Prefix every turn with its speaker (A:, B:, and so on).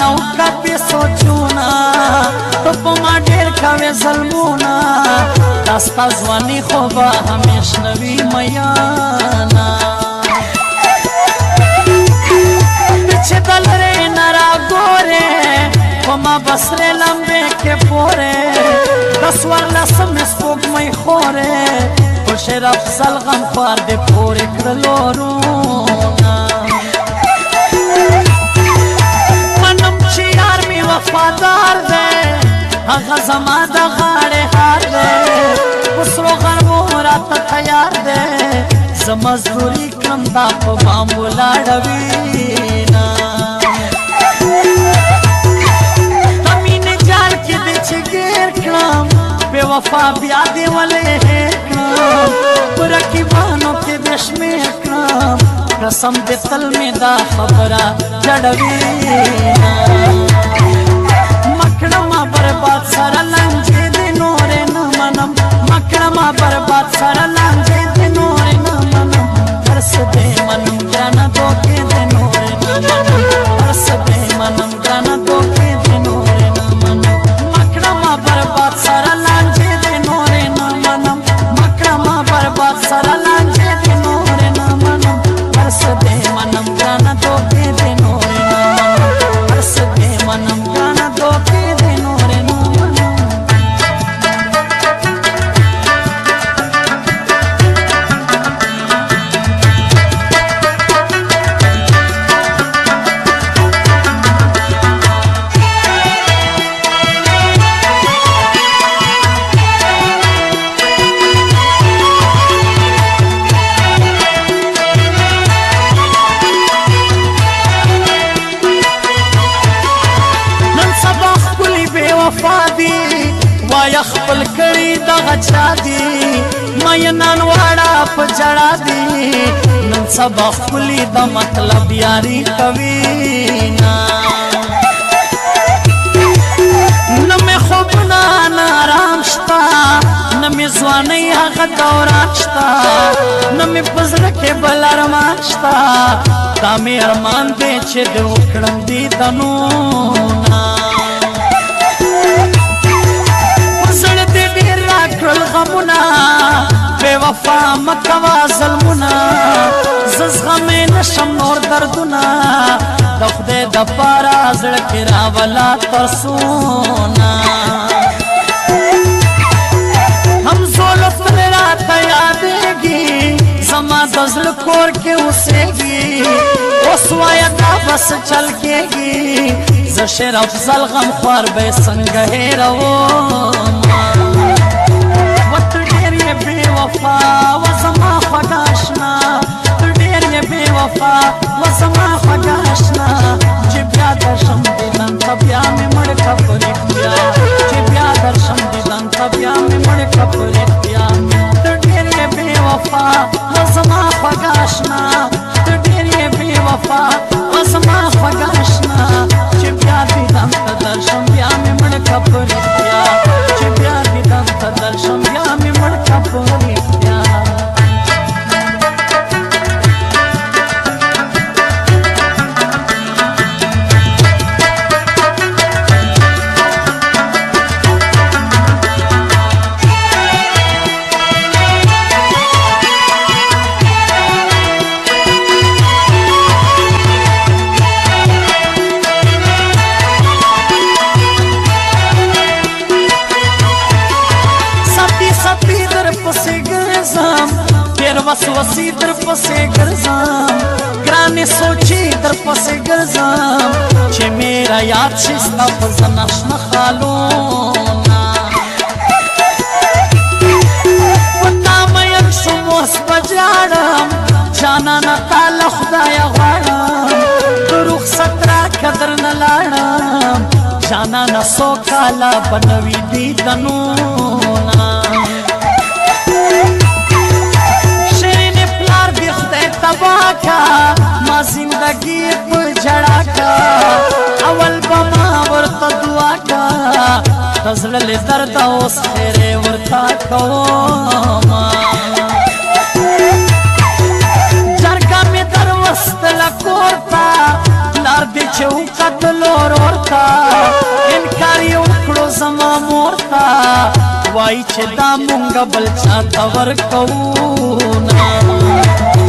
A: نو کپی سوچونا تو پا ما ډیر کوي ظلمونا داستا ځواني خو به همیش نوي میانا چې دلرې نه راګورې خو ما بسرې لمبې کې پورې د څوارلسمې سپوږمۍ خورې خو شیر افضل غمخوار دې پورې کړلو ورونا منم چې یار مې وفادار دی هغه زما د غاړې هار دی په سرو غربو راته تیار دی زه مزدوري کړم دا په بام ولاړوي وفا بیا دی ولې کړم پر رقیبانو کې د شمېر کړم قسم دې تل مې دا خبره جړوي مکړما برباد سره لانجې دې نورې نه منم مکړما برباد سره لانجې دې نورې نه منم هرڅ دې منم ګرانه دوکې دې نورې نه منم هرڅ دې منم ګرانه دوکې دې نورې نه منم مکړما برباد سره سره لانجې دې نورې نه منم هر څه دې منم ګرانه دوکې دې نورې نه منم هر څه دې منم ګرانه دوکې دې نورې نه منم وایا خپل کړي دغه چا دي مینان واړه په جړا دي نن سبا خپلې د مطلب یاري کوي نه مې خوبونه نه آرام شته نه مې ځوانۍ هغه دوران شته نه مې په زړه کې بل ارمان شته دا مې ارمان دی چې د وکړم دیدنونه غمونه بے وفا مکوا ظلمونه زغمې نشم نور دردونه د خدای د پاره زړه کې راولا ترسونه هم زولف ترې راته یادېږي زما د زړه کور کې اوسېږي اوس وایه دا بس چل کېږي زه شیر افضل غمخوار به یې څنګه هېروم بے وفا وزما خوږاشنا ډېر یې بے وفا وزما خوږاشنا چې بیا درشم دیدن ته بیا مې مړ کړه په رښتیا چې بیا درشم دیدن ته بیا مې مړ کړه په رښتیا ډېر یې بے وفا وزما خوږاشنا ډېر یې بے وفا وزما خوږاشنا چې بیا دیدن ته درشم بیا مې مړ کړه په رښتیا چې بیا دیدن ته درشم بیا مې مړ کړه په رښتیا وسوسې در پسې ګرځم ګرانې سوچې در پسې ګرځم چې میرا یاد شي ستا په زنه شنه خالونه په تا مین شوم اوس به ژاړم جانانه تا له خدایه غواړم د رخصت راکړه درنه لاړم جانانه څو کاله به نوي دیدنونه ما زندگی پر جڑا کا اول بما ورطا دعا کا تزلل درد اوس خیره ورطا کوما جرگا می در وست لکورتا لار دی چو قتل اور وای چې دا مونږ بل چا تور کوو نه